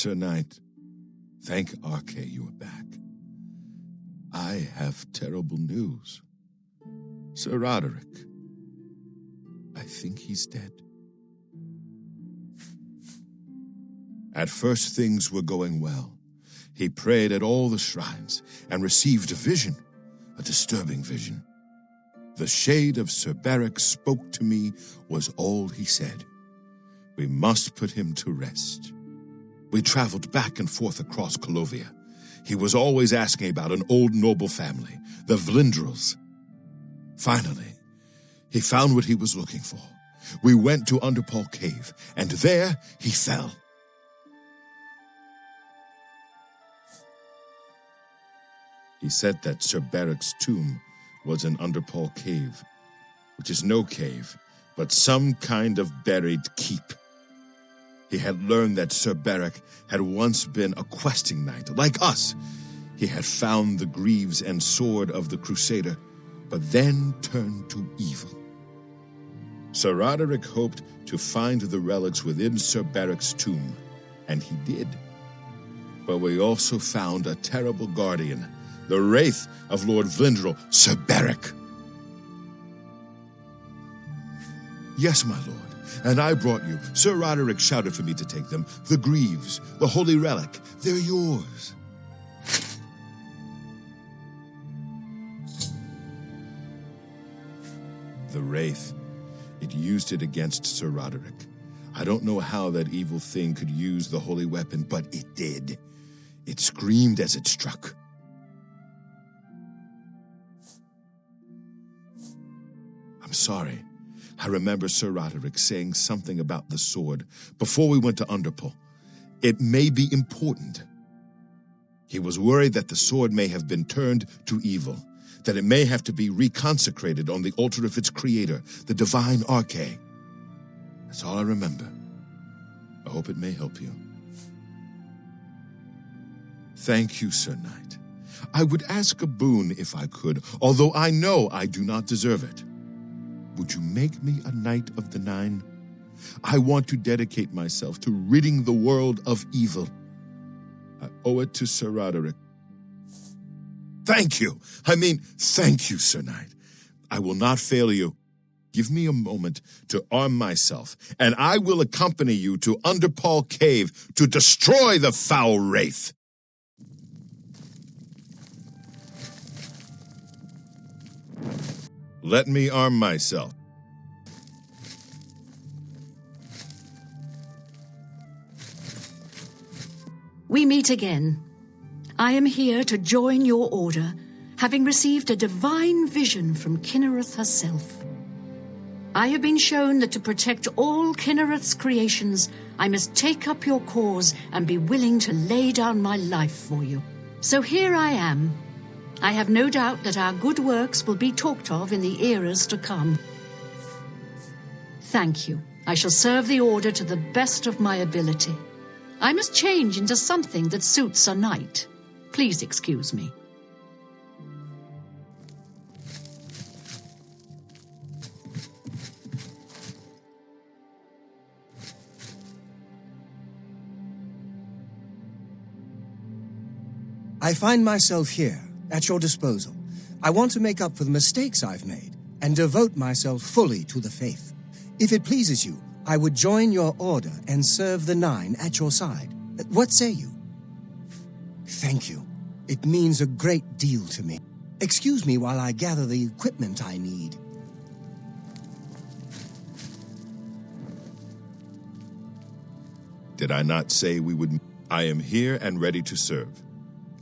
Sir Knight. Thank Arche you are back. I have terrible news. Sir Roderick. I think he's dead. At first things were going well. He prayed at all the shrines and received a vision, a disturbing vision. The shade of Sir Beric spoke to me was all he said. We must put him to rest. We traveled back and forth across Colovia. He was always asking about an old noble family, the Vlindrels. Finally, he found what he was looking for. We went to Underpall Cave, and there he fell. He said that Sir Beric's tomb was in Underpall Cave, which is no cave, but some kind of buried keep. He had learned that Sir Beric had once been a questing knight, like us. He had found the greaves and sword of the Crusader, but then turned to evil. Sir Roderick hoped to find the relics within Sir Beric's tomb, and he did. But we also found a terrible guardian, the wraith of Lord Vlindrel, Sir Beric. Yes, my lord, and I brought you. Sir Roderick shouted for me to take them. The greaves, the holy relic, they're yours. The wraith, it used it against Sir Roderick. I don't know how that evil thing could use the holy weapon, but it did. It screamed as it struck. I'm sorry. I remember Sir Roderick saying something about the sword before we went to Underpall. It may be important. He was worried that the sword may have been turned to evil, that it may have to be reconsecrated on the altar of its creator, the divine Arche. That's all I remember. I hope it may help you. Thank you, Sir Knight. I would ask a boon if I could, although I know I do not deserve it. Would you make me a Knight of the Nine? I want to dedicate myself to ridding the world of evil. I owe it to Sir Roderick. Thank you. Thank you, Sir Knight. I will not fail you. Give me a moment to arm myself, and I will accompany you to Underpall Cave to destroy the foul wraith. Let me arm myself. We meet again. I am here to join your order, having received a divine vision from Kynareth herself. I have been shown that to protect all Kynareth's creations, I must take up your cause and be willing to lay down my life for you. So here I am. I have no doubt that our good works will be talked of in the eras to come. Thank you. I shall serve the Order to the best of my ability. I must change into something that suits a knight. Please excuse me. I find myself here, at your disposal. I want to make up for the mistakes I've made and devote myself fully to the faith. If it pleases you, I would join your order and serve the Nine at your side. What say you? Thank you. It means a great deal to me. Excuse me while I gather the equipment I need. Did I not say we would? I am here and ready to serve.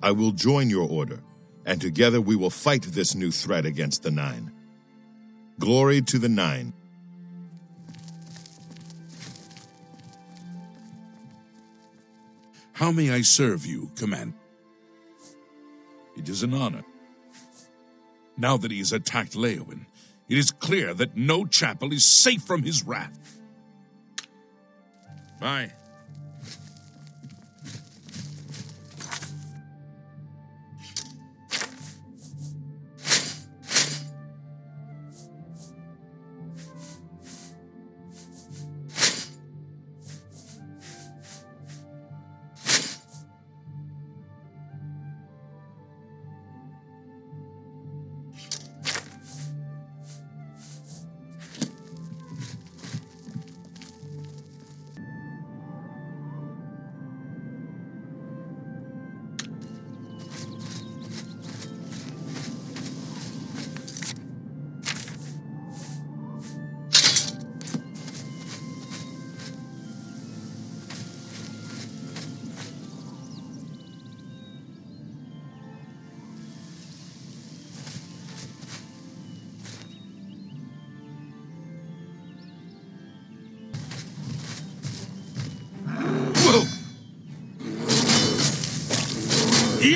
I will join your order, and together we will fight this new threat against the Nine. Glory to the Nine. How may I serve you, Commander? It is an honor. Now that he has attacked Leowin, it is clear that no chapel is safe from his wrath. Aye.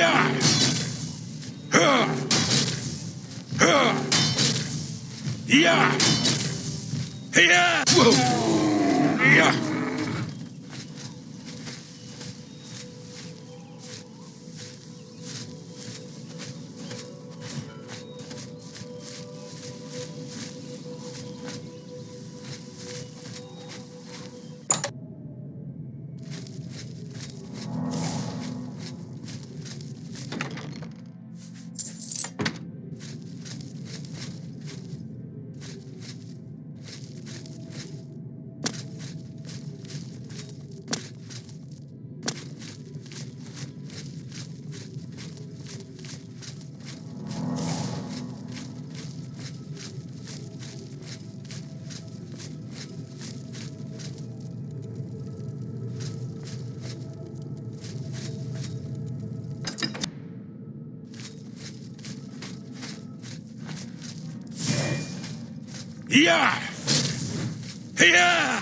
Yeah! Yeah! Yeah! Whoa! Yeah! Yeah! Yeah!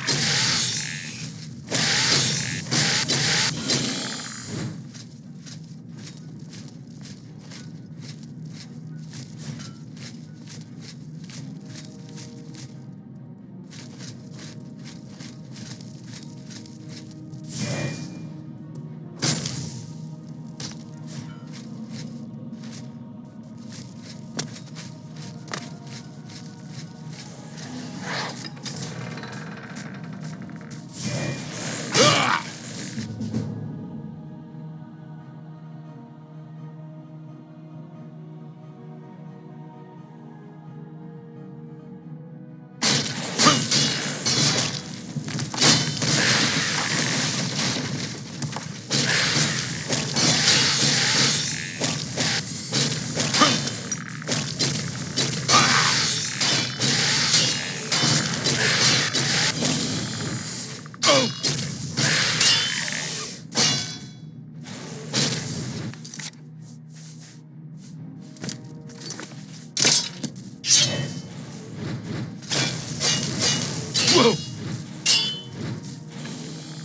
Whoa!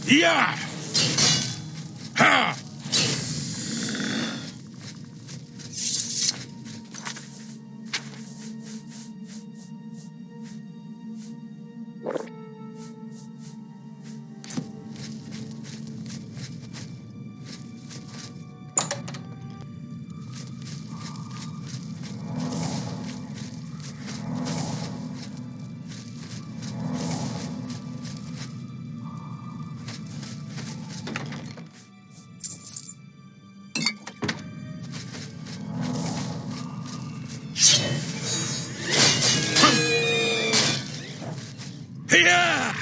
Yeah! Ha! Yeah!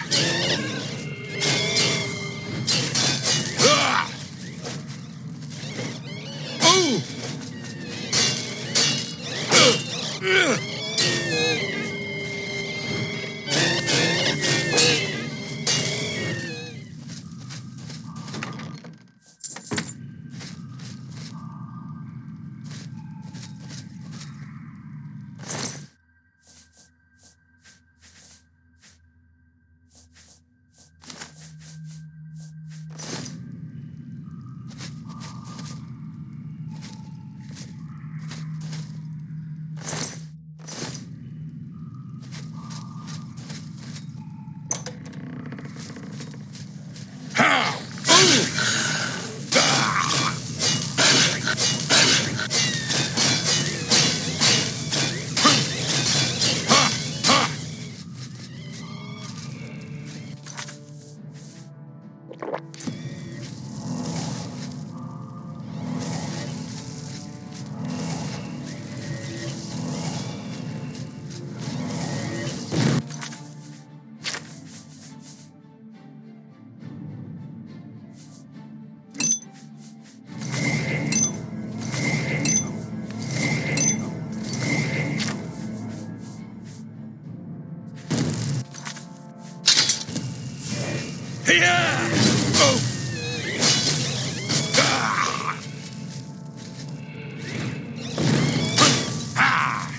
Ah! Oh! Yeah! Oh! Ah! Ah!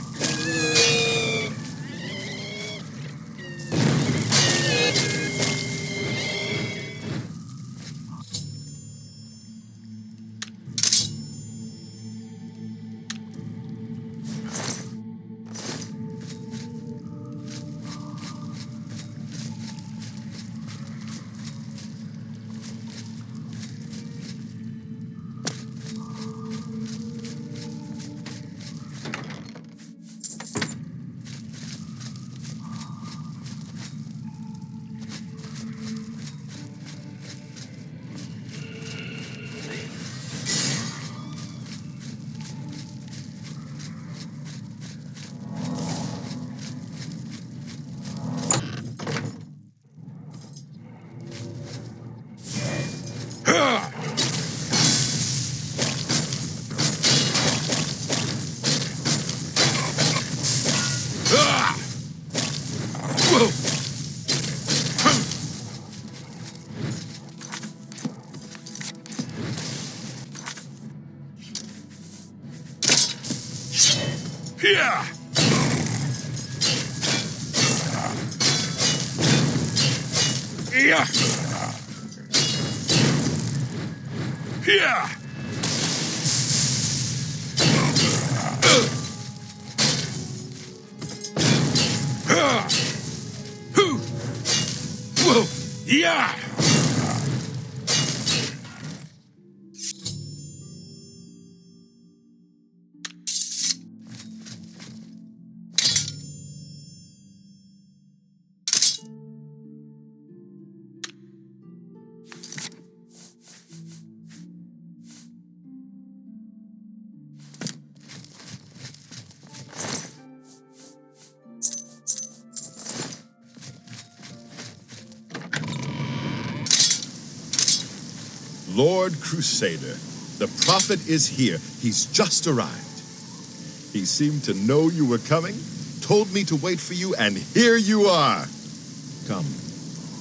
Here! Yeah! Here! Whoa! Yeah! Lord Crusader, the prophet is here. He's just arrived. He seemed to know you were coming, told me to wait for you, and here you are. Come.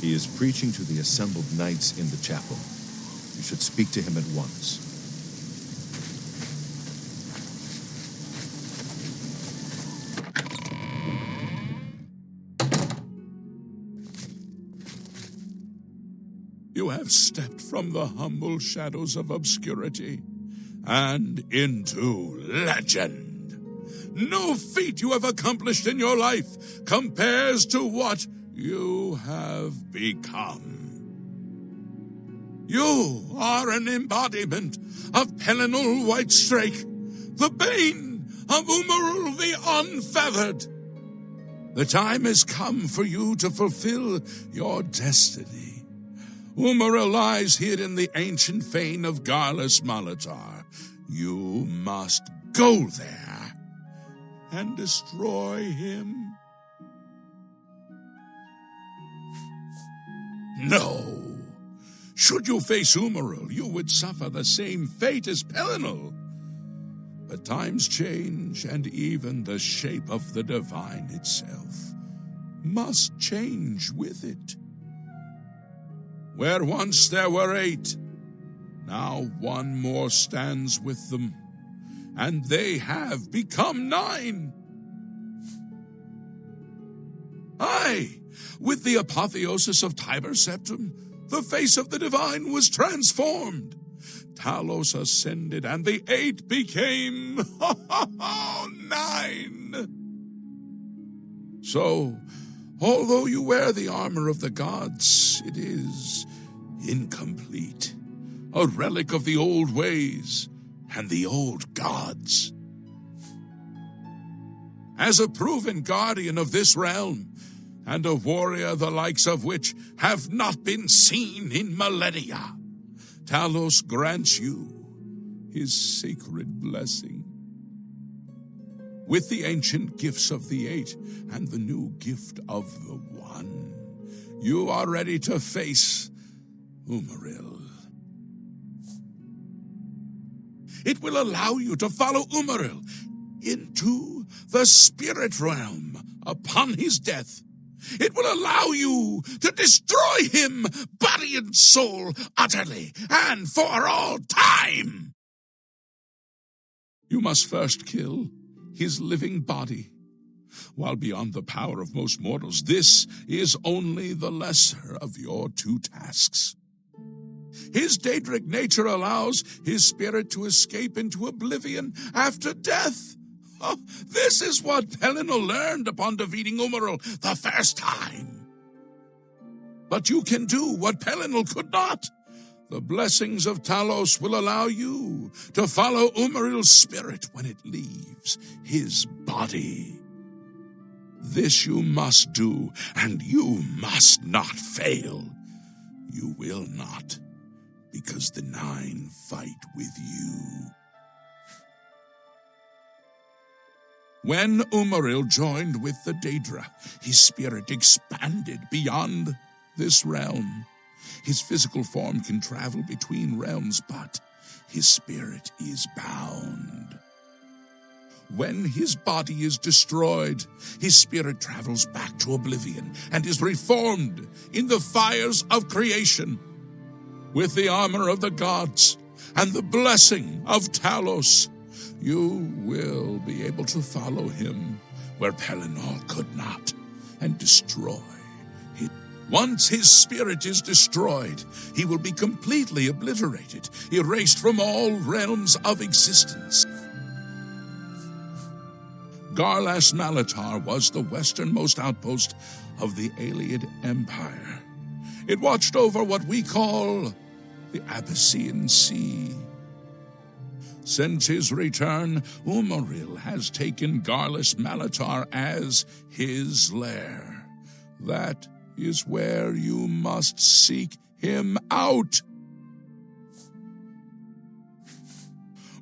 He is preaching to the assembled knights in the chapel. You should speak to him at once. You have stepped from the humble shadows of obscurity and into legend. No feat you have accomplished in your life compares to what you have become. You are an embodiment of Pelinal Whitestrake, the bane of Umaril the Unfeathered. The time has come for you to fulfill your destiny. Umaril lies hid in the ancient fane of Garlus Malatar. You must go there and destroy him. No. Should you face Umaril, you would suffer the same fate as Pelinal. But times change, and even the shape of the divine itself must change with it. Where once there were 8, now one more stands with them, and they have become 9. Aye, with the apotheosis of Tiber Septim, the face of the divine was transformed. Talos ascended, and the 8 became 9. So, although you wear the armor of the gods, it is incomplete, a relic of the old ways and the old gods. As a proven guardian of this realm, and a warrior the likes of which have not been seen in millennia, Talos grants you his sacred blessing. With the ancient gifts of the 8 and the new gift of the 1, you are ready to face Umaril. It will allow you to follow Umaril into the spirit realm upon his death. It will allow you to destroy him, body and soul, utterly and for all time. You must first kill his living body. While beyond the power of most mortals, this is only the lesser of your 2 tasks. His Daedric nature allows his spirit to escape into oblivion after death. Oh, this is what Pelinal learned upon defeating Umaril the first time. But you can do what Pelinal could not. The blessings of Talos will allow you to follow Umaril's spirit when it leaves his body. This you must do, and you must not fail. You will not, because the 9 fight with you. When Umaril joined with the Daedra, his spirit expanded beyond this realm. His physical form can travel between realms, but his spirit is bound. When his body is destroyed, his spirit travels back to oblivion and is reformed in the fires of creation. With the armor of the gods and the blessing of Talos, You will be able to follow him where Pelinal could not, and destroy him. Once his spirit is destroyed, he will be completely obliterated, erased from all realms of existence. Garlas Malatar was the westernmost outpost of the Alien Empire. It watched over what we call the Abyssinian Sea. Since his return, Umaril has taken Garlas Malatar as his lair. That is where you must seek him out.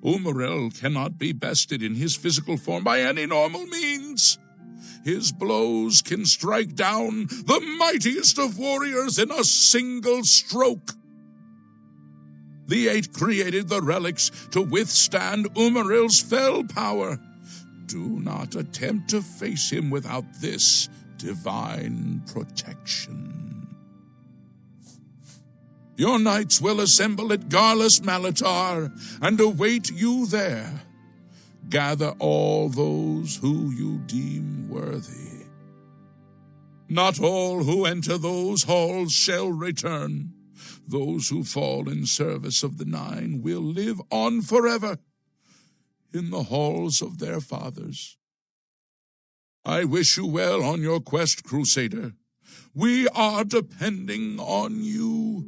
Umaril cannot be bested in his physical form by any normal means. His blows can strike down the mightiest of warriors in a single stroke. The Eight created the relics to withstand Umaril's fell power. Do not attempt to face him without this divine protection. Your knights will assemble at Garlas Malatar and await you there. Gather all those who you deem worthy. Not all who enter those halls shall return. Those who fall in service of the Nine will live on forever in the halls of their fathers. I wish you well on your quest, Crusader. We are depending on you.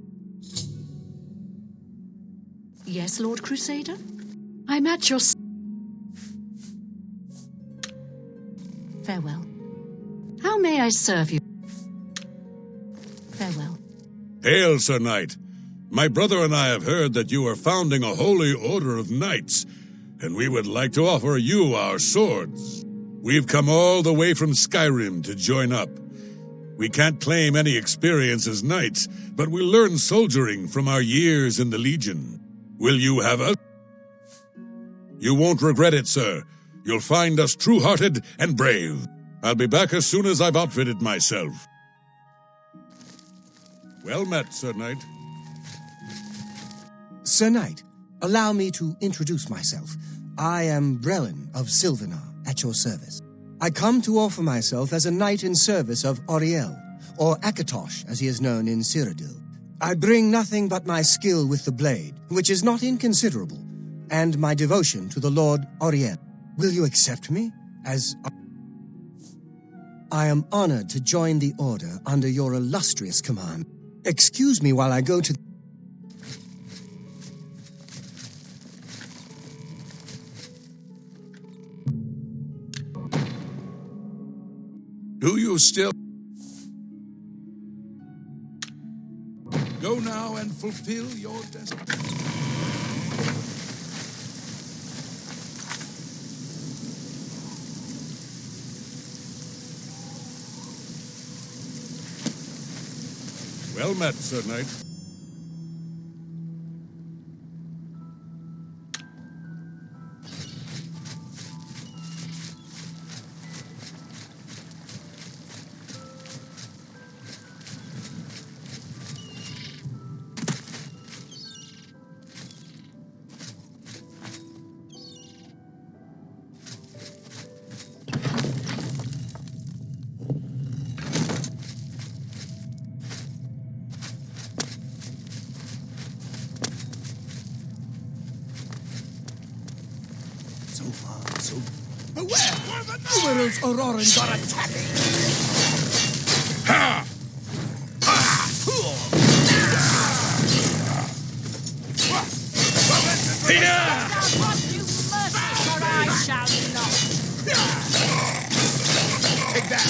Yes, Lord Crusader? I'm at your... Farewell. How may I serve you? Farewell. Hail, Sir Knight. My brother and I have heard that you are founding a holy order of knights, and we would like to offer you our swords. We've come all the way from Skyrim to join up. We can't claim any experience as knights, but we learn soldiering from our years in the Legion. Will you have us? You won't regret it, sir. You'll find us true-hearted and brave. I'll be back as soon as I've outfitted myself. Well met, Sir Knight. Sir Knight, allow me to introduce myself. I am Brelin of Sylvanar, at your service. I come to offer myself as a knight in service of Auriel, or Akatosh, as he is known in Cyrodiil. I bring nothing but my skill with the blade, which is not inconsiderable, and my devotion to the Lord Auriel. Will you accept me as... I am honored to join the Order under your illustrious command. Excuse me while I go to... Do you still... Go now and fulfill your destiny. Well met, Sir Knight. So far, so... Beware! Umarils Aurorans are attacking! Ha! Take that!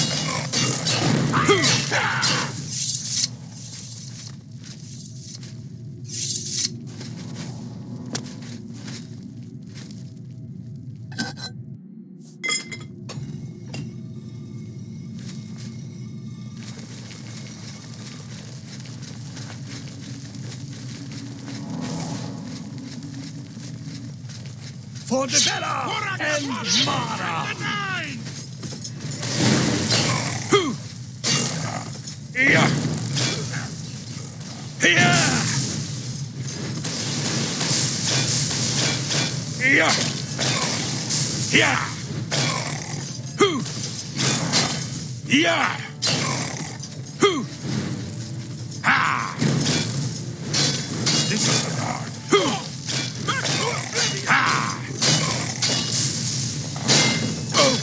For Debella and Mara! Yeah! Hoo! Yeah! Hoo! Ha! This is the part. Hoo! Back to Oblivion! Ha! Oh!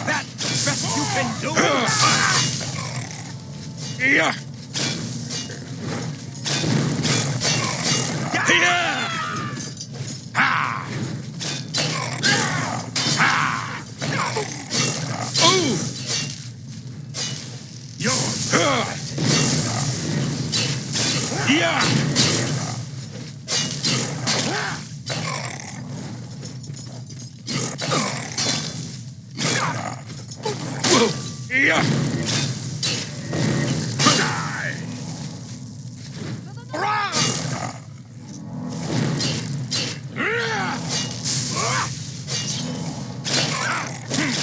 That's the best you can do! Yeah! Yeah! Ha! Ha! Oh! Yours! Yeah! Yeah!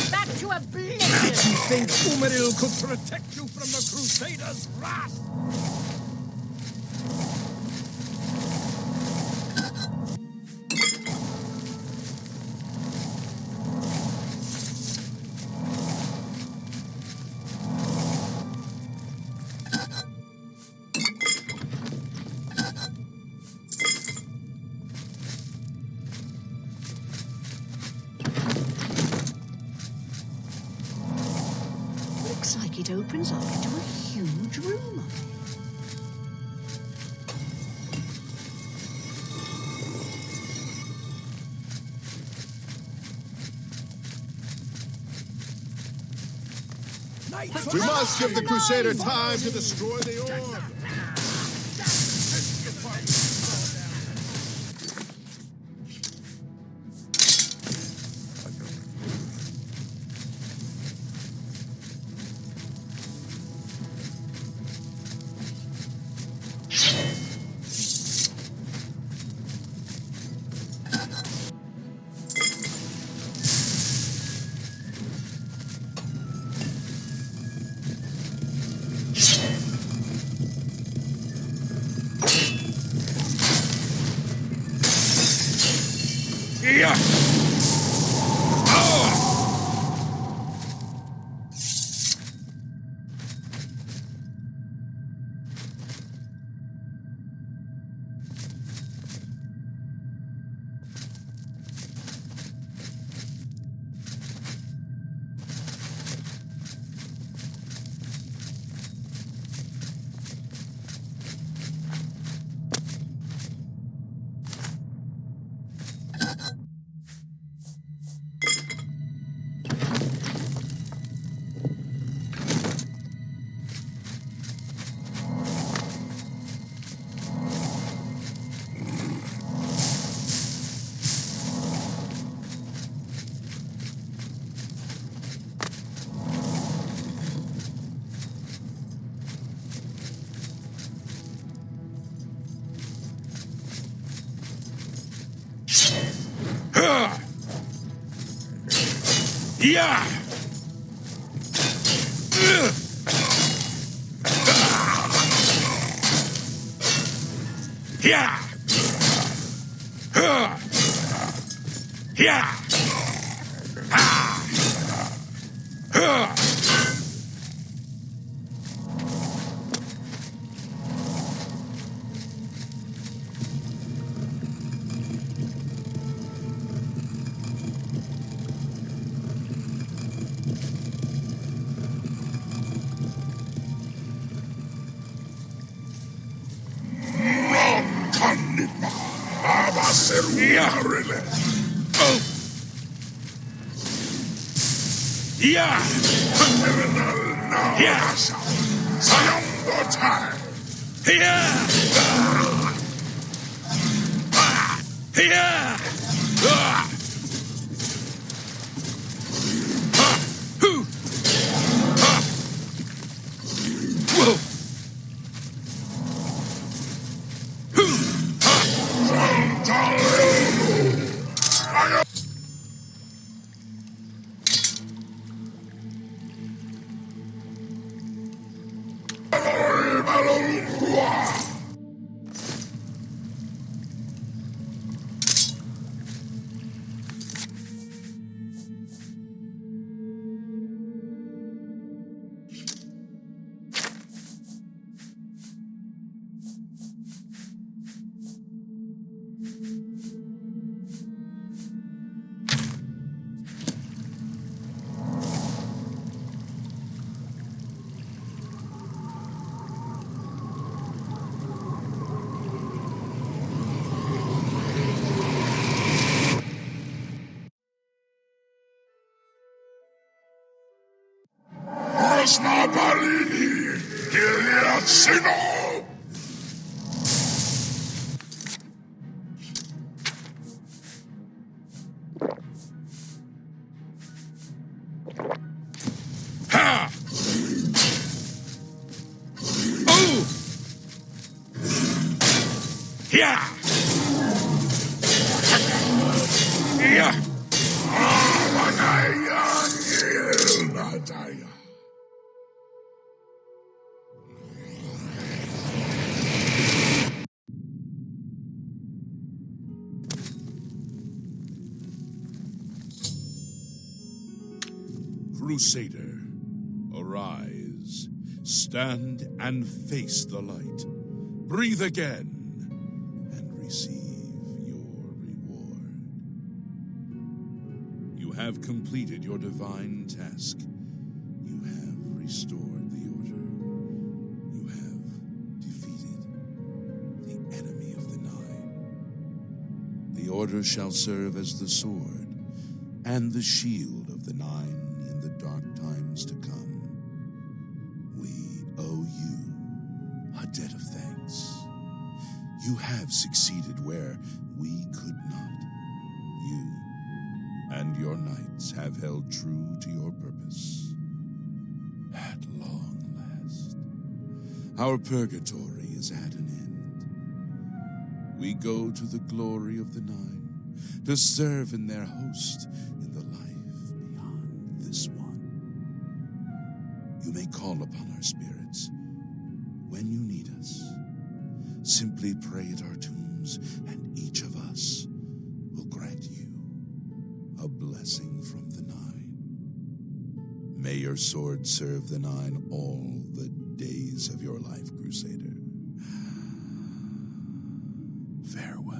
Back to Oblivion! Did you think Umaril could protect you from the Crusaders' wrath? Looks like it opens up into a huge room up here. We must give the Crusader time to destroy the orb. Yeah! Oh! Yeah! Yeah! Yeah! Oh! Yeah! Yeah! Yeah! Yeah! Whoa! Ha! Oh! Yeah! Yeah! Crusader, arise, stand and face the light. Breathe again and receive your reward. You have completed your divine task. You have restored the order. You have defeated the enemy of the Nine. The order shall serve as the sword and the shield of the Nine in the dark times to come. We owe you a debt of thanks. You have succeeded where we could not. You and your knights have held true to your purpose. At long last, our purgatory is at an end. We go to the glory of the Nine to serve in their host in the life beyond this one. You may call upon our spirits when you need us. Simply pray at our tombs, and each of us will grant you a blessing from the Nine. May your sword serve the Nine all the days of your life, Crusader. Farewell.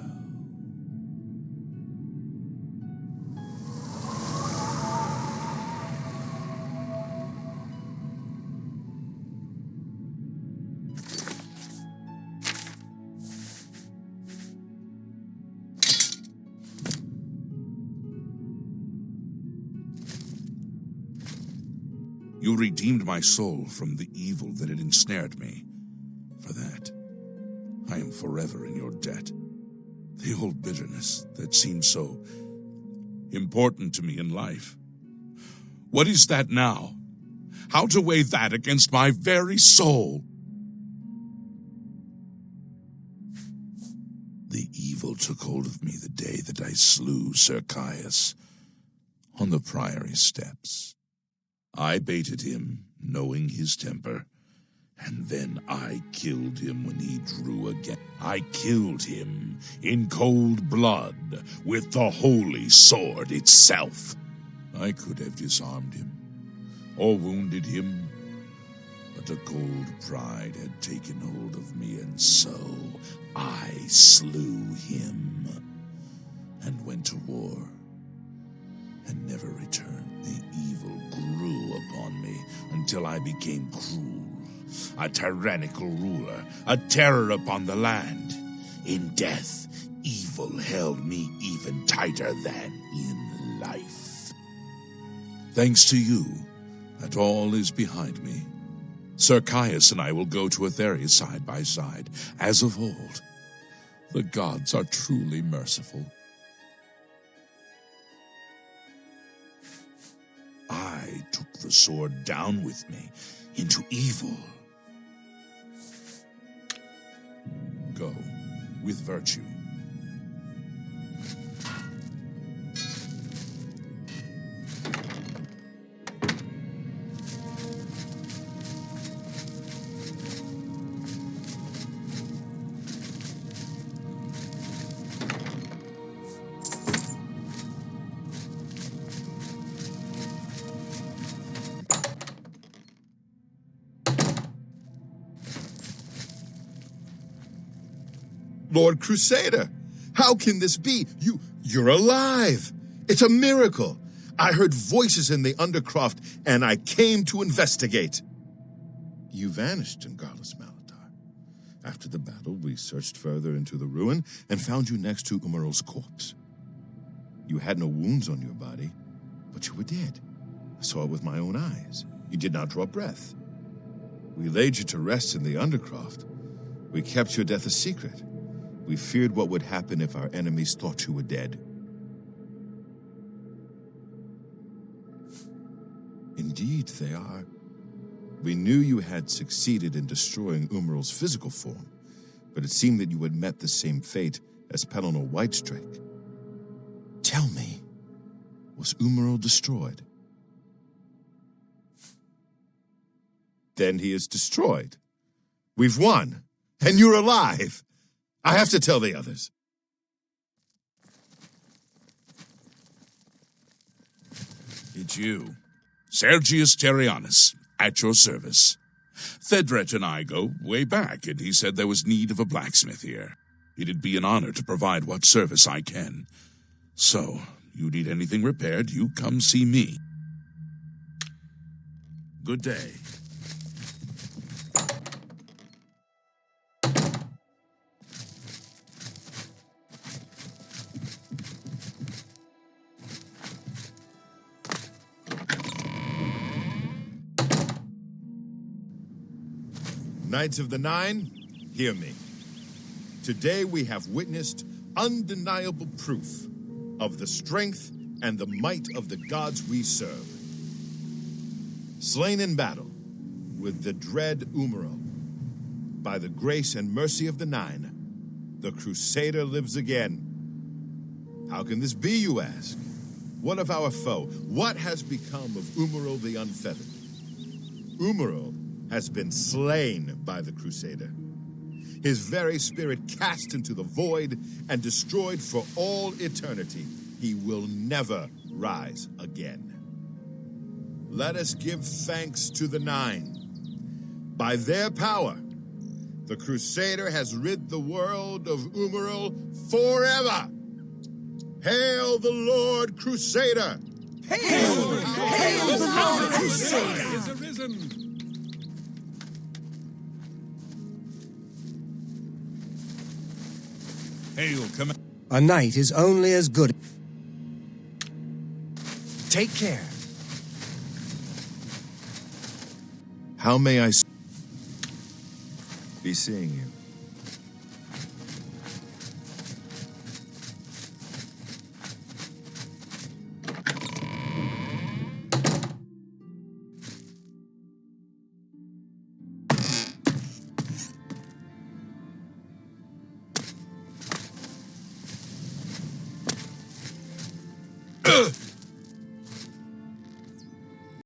You redeemed my soul from the evil that had ensnared me. For that, I am forever in your debt. The old bitterness that seemed so important to me in life. What is that now? How to weigh that against my very soul? The evil took hold of me the day that I slew Sir Caius on the Priory steps. I baited him, knowing his temper, and then I killed him when he drew again. I killed him in cold blood with the holy sword itself. I could have disarmed him or wounded him, but a cold pride had taken hold of me, and so I slew him and went to war and never returned. The evil grew upon me until I became cruel, a tyrannical ruler, a terror upon the land. In death, evil held me even tighter than in life. Thanks to you, that all is behind me. Sir Caius and I will go to Etheria side by side, as of old. The gods are truly merciful. I took the sword down with me into evil. Go with virtue. Lord Crusader, how can this be? You're alive. It's a miracle. I heard voices in the Undercroft, and I came to investigate. You vanished in Garlus Malatar. After the battle, we searched further into the ruin and found you next to Umaril's corpse. You had no wounds on your body, but you were dead. I saw it with my own eyes. You did not draw breath. We laid you to rest in the Undercroft. We kept your death a secret. We feared what would happen if our enemies thought you were dead. Indeed, they are. We knew you had succeeded in destroying Umaril's physical form, but it seemed that you had met the same fate as Pelennor Whitestrake. Tell me, was Umaril destroyed? Then he is destroyed. We've won, and you're alive. I have to tell the others. It's you, Sergius Terrianus, at your service. Thedret and I go way back, and he said there was need of a blacksmith here. It'd be an honor to provide what service I can. So, you need anything repaired, you come see me. Good day. Knights of the Nine, hear me. Today we have witnessed undeniable proof of the strength and the might of the gods we serve. Slain in battle with the dread Umaril, by the grace and mercy of the Nine, the Crusader lives again. How can this be, you ask? What of our foe? What has become of Umaril the Unfeathered? Umaril has been slain by the Crusader. His very spirit cast into the void and destroyed for all eternity. He will never rise again. Let us give thanks to the Nine. By their power, the Crusader has rid the world of Umaril forever. Hail the Lord Crusader! Hail the Lord Crusader! Is arisen! Hail, come. A knight is only as good. Take care. How may I be seeing you?